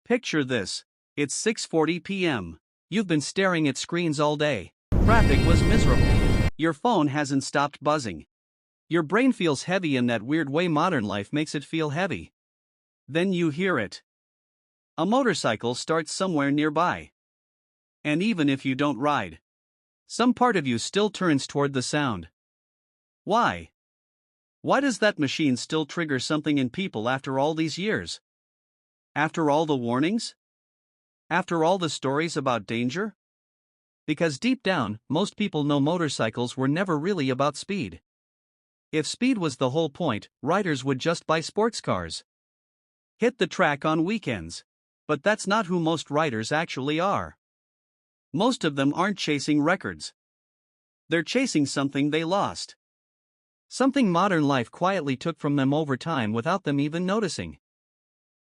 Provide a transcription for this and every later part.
Picture this. It's 6:40 p.m. You've been staring at screens all day. Traffic was miserable. Your phone hasn't stopped buzzing. Your brain feels heavy in that weird way modern life makes it feel heavy. Then you hear it. A motorcycle starts somewhere nearby. And even if you don't ride, some part of you still turns toward the sound. Why? Why does that machine still trigger something in people after all these years? After all the warnings? After all the stories about danger? Because deep down, most people know motorcycles were never really about speed. If speed was the whole point, riders would just buy sports cars. Hit the track on weekends. But that's not who most riders actually are. Most of them aren't chasing records. They're chasing something they lost. Something modern life quietly took from them over time without them even noticing.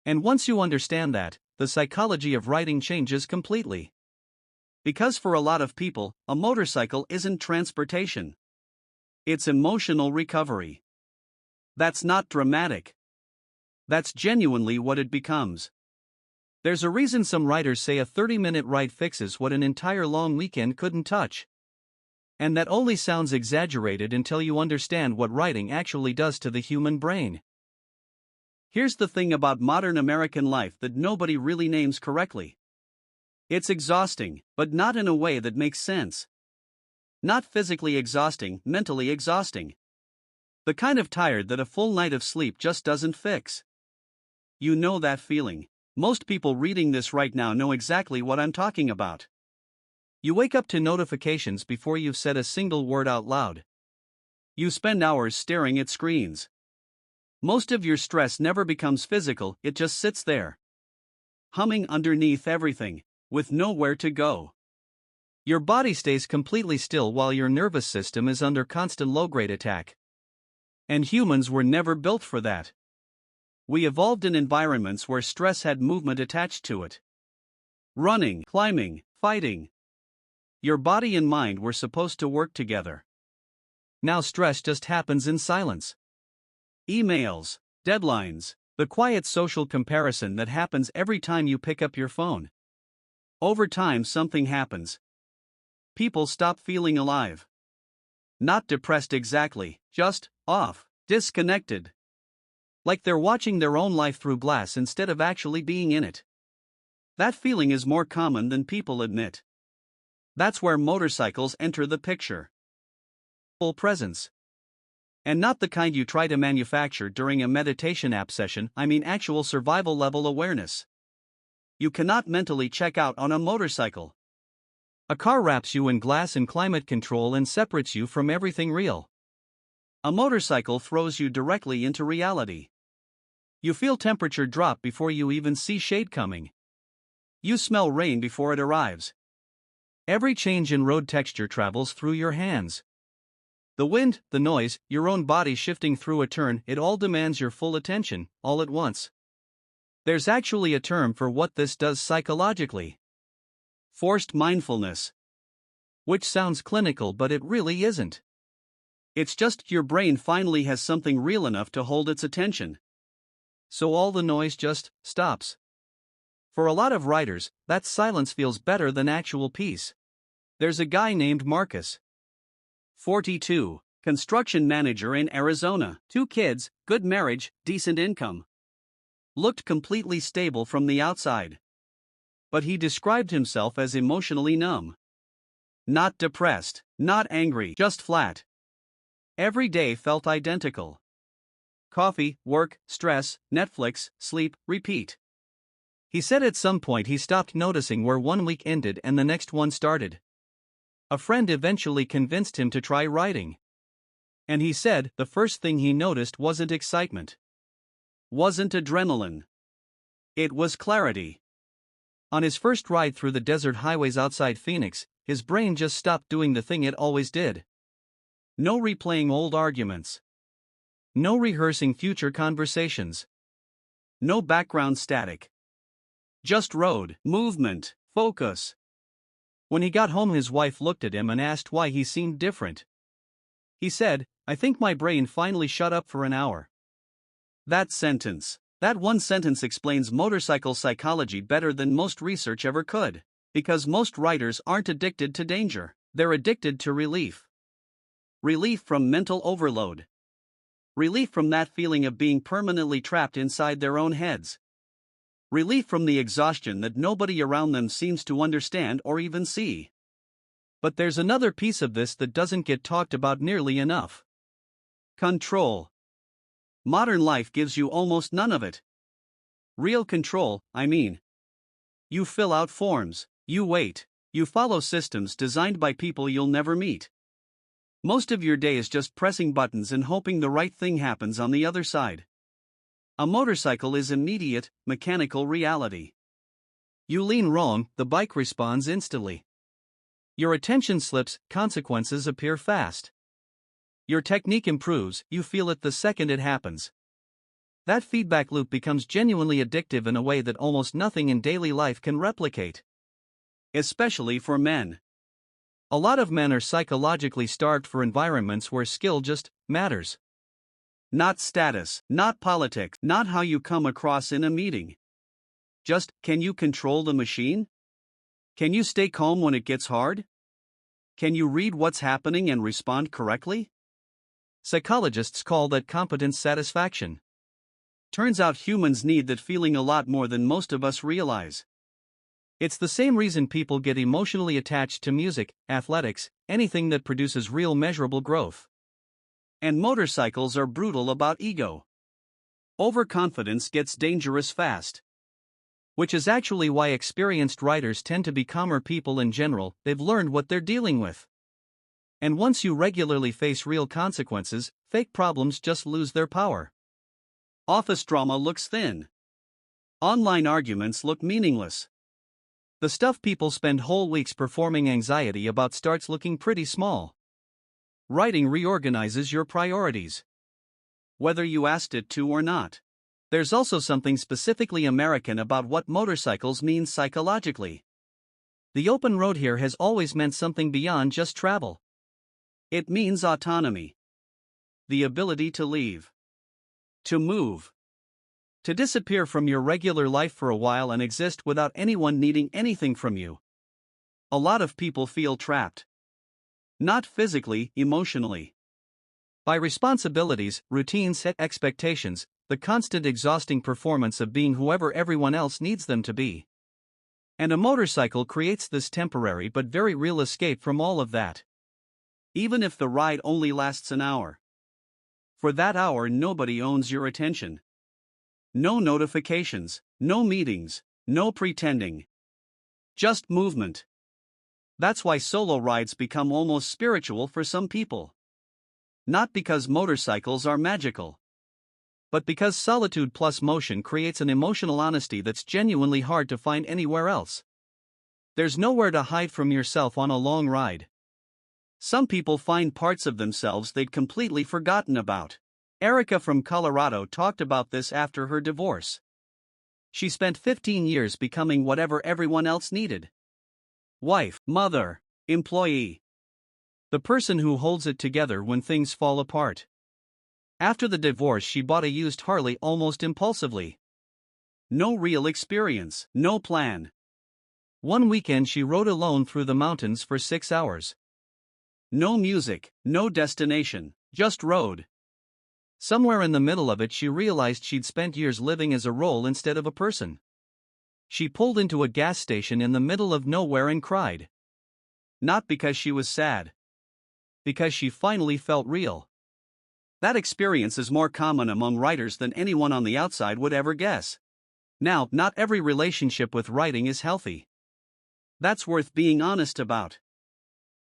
And once you understand that, the psychology of riding changes completely. Because for a lot of people, a motorcycle isn't transportation. It's emotional recovery. That's not dramatic. That's genuinely what it becomes. There's a reason some riders say a 30-minute ride fixes what an entire long weekend couldn't touch. And that only sounds exaggerated until you understand what riding actually does to the human brain. Here's the thing about modern American life that nobody really names correctly. It's exhausting, but not in a way that makes sense. Not physically exhausting, mentally exhausting. The kind of tired that a full night of sleep just doesn't fix. You know that feeling. Most people reading this right now know exactly what I'm talking about. You wake up to notifications before you've said a single word out loud. You spend hours staring at screens. Most of your stress never becomes physical, it just sits there, humming underneath everything, with nowhere to go. Your body stays completely still while your nervous system is under constant low-grade attack. And humans were never built for that. We evolved in environments where stress had movement attached to it. Running, climbing, fighting. Your body and mind were supposed to work together. Now stress just happens in silence. Emails, deadlines, the quiet social comparison that happens every time you pick up your phone. Over time something happens. People stop feeling alive. Not depressed exactly, just off, disconnected. Like they're watching their own life through glass instead of actually being in it. That feeling is more common than people admit. That's where motorcycles enter the picture. Full presence. And not the kind you try to manufacture during a meditation app session, I mean actual survival level awareness. You cannot mentally check out on a motorcycle. A car wraps you in glass and climate control and separates you from everything real. A motorcycle throws you directly into reality. You feel temperature drop before you even see shade coming. You smell rain before it arrives. Every change in road texture travels through your hands. The wind, the noise, your own body shifting through a turn, it all demands your full attention, all at once. There's actually a term for what this does psychologically. Forced mindfulness. Which sounds clinical, but it really isn't. It's just your brain finally has something real enough to hold its attention. So all the noise just stops. For a lot of writers, that silence feels better than actual peace. There's a guy named Marcus. 42, construction manager in Arizona, 2 kids, good marriage, decent income. Looked completely stable from the outside. But he described himself as emotionally numb. Not depressed, not angry, just flat. Every day felt identical. Coffee, work, stress, Netflix, sleep, repeat. He said at some point he stopped noticing where one week ended and the next one started. A friend eventually convinced him to try writing. And he said the first thing he noticed wasn't excitement. Wasn't adrenaline. It was clarity. On his first ride through the desert highways outside Phoenix, his brain just stopped doing the thing it always did. No replaying old arguments. No rehearsing future conversations. No background static. Just road, movement, focus. When he got home, his wife looked at him and asked why he seemed different. He said, "I think my brain finally shut up for an hour." That sentence, That one sentence explains motorcycle psychology better than most research ever could. Because most riders aren't addicted to danger, they're addicted to relief. Relief from mental overload. Relief from that feeling of being permanently trapped inside their own heads. Relief from the exhaustion that nobody around them seems to understand or even see. But there's another piece of this that doesn't get talked about nearly enough. Control. Modern life gives you almost none of it. Real control, I mean. You fill out forms, you wait, you follow systems designed by people you'll never meet. Most of your day is just pressing buttons and hoping the right thing happens on the other side. A motorcycle is immediate, mechanical reality. You lean wrong, the bike responds instantly. Your attention slips, consequences appear fast. Your technique improves, you feel it the second it happens. That feedback loop becomes genuinely addictive in a way that almost nothing in daily life can replicate. Especially for men. A lot of men are psychologically starved for environments where skill just matters. Not status, not politics, not how you come across in a meeting. Just, can you control the machine? Can you stay calm when it gets hard? Can you read what's happening and respond correctly? Psychologists call that competence satisfaction. Turns out humans need that feeling a lot more than most of us realize. It's the same reason people get emotionally attached to music, athletics, anything that produces real measurable growth. And motorcycles are brutal about ego. Overconfidence gets dangerous fast. Which is actually why experienced riders tend to be calmer people in general. They've learned what they're dealing with. And once you regularly face real consequences, fake problems just lose their power. Office drama looks thin. Online arguments look meaningless. The stuff people spend whole weeks performing anxiety about starts looking pretty small. Writing reorganizes your priorities. Whether you asked it to or not. There's also something specifically American about what motorcycles mean psychologically. The open road here has always meant something beyond just travel. It means autonomy. The ability to leave. To move. To disappear from your regular life for a while and exist without anyone needing anything from you. A lot of people feel trapped. Not physically, emotionally. By responsibilities, routines, expectations, the constant exhausting performance of being whoever everyone else needs them to be. And a motorcycle creates this temporary but very real escape from all of that. Even if the ride only lasts an hour. For that hour, nobody owns your attention. No notifications, no meetings, no pretending. Just movement. That's why solo rides become almost spiritual for some people. Not because motorcycles are magical, but because solitude plus motion creates an emotional honesty that's genuinely hard to find anywhere else. There's nowhere to hide from yourself on a long ride. Some people find parts of themselves they'd completely forgotten about. Erica from Colorado talked about this after her divorce. She spent 15 years becoming whatever everyone else needed. Wife, mother, employee. The person who holds it together when things fall apart. After the divorce, she bought a used Harley almost impulsively. No real experience, no plan. One weekend she rode alone through the mountains for 6 hours. No music, no destination, just road. Somewhere in the middle of it, she realized she'd spent years living as a role instead of a person. She pulled into a gas station in the middle of nowhere and cried. Not because she was sad. Because she finally felt real. That experience is more common among writers than anyone on the outside would ever guess. Now, not every relationship with writing is healthy. That's worth being honest about.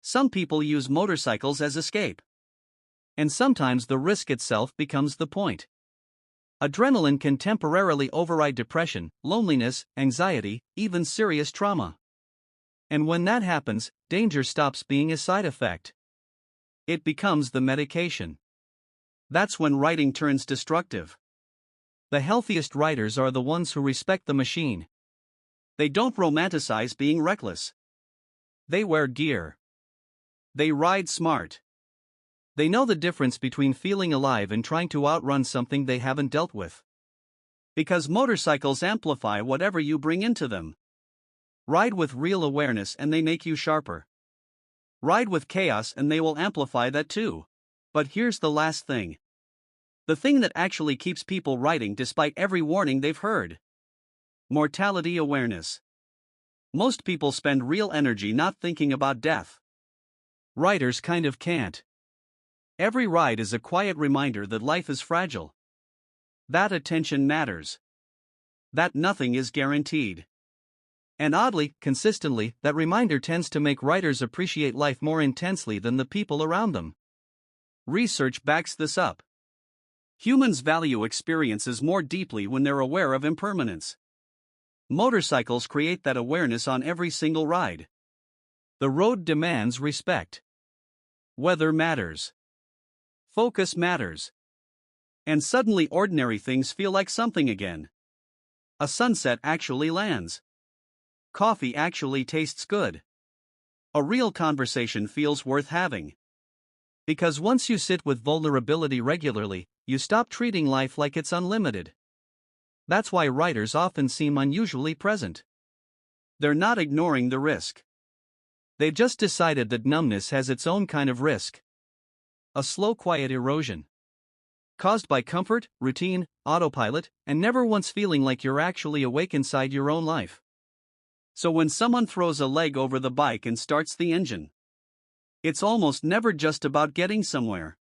Some people use motorcycles as escape. And sometimes the risk itself becomes the point. Adrenaline can temporarily override depression, loneliness, anxiety, even serious trauma. And when that happens, danger stops being a side effect. It becomes the medication. That's when writing turns destructive. The healthiest writers are the ones who respect the machine. They don't romanticize being reckless. They wear gear. They ride smart. They know the difference between feeling alive and trying to outrun something they haven't dealt with. Because motorcycles amplify whatever you bring into them. Ride with real awareness and they make you sharper. Ride with chaos and they will amplify that too. But here's the last thing. The thing that actually keeps people riding despite every warning they've heard. Mortality awareness. Most people spend real energy not thinking about death. Riders kind of can't. Every ride is a quiet reminder that life is fragile. That attention matters. That nothing is guaranteed. And oddly, consistently, that reminder tends to make riders appreciate life more intensely than the people around them. Research backs this up. Humans value experiences more deeply when they're aware of impermanence. Motorcycles create that awareness on every single ride. The road demands respect. Weather matters. Focus matters. And suddenly ordinary things feel like something again. A sunset actually lands. Coffee actually tastes good. A real conversation feels worth having. Because once you sit with vulnerability regularly, you stop treating life like it's unlimited. That's why riders often seem unusually present. They're not ignoring the risk. They've just decided that numbness has its own kind of risk. A slow, quiet erosion. Caused by comfort, routine, autopilot, and never once feeling like you're actually awake inside your own life. So when someone throws a leg over the bike and starts the engine, it's almost never just about getting somewhere.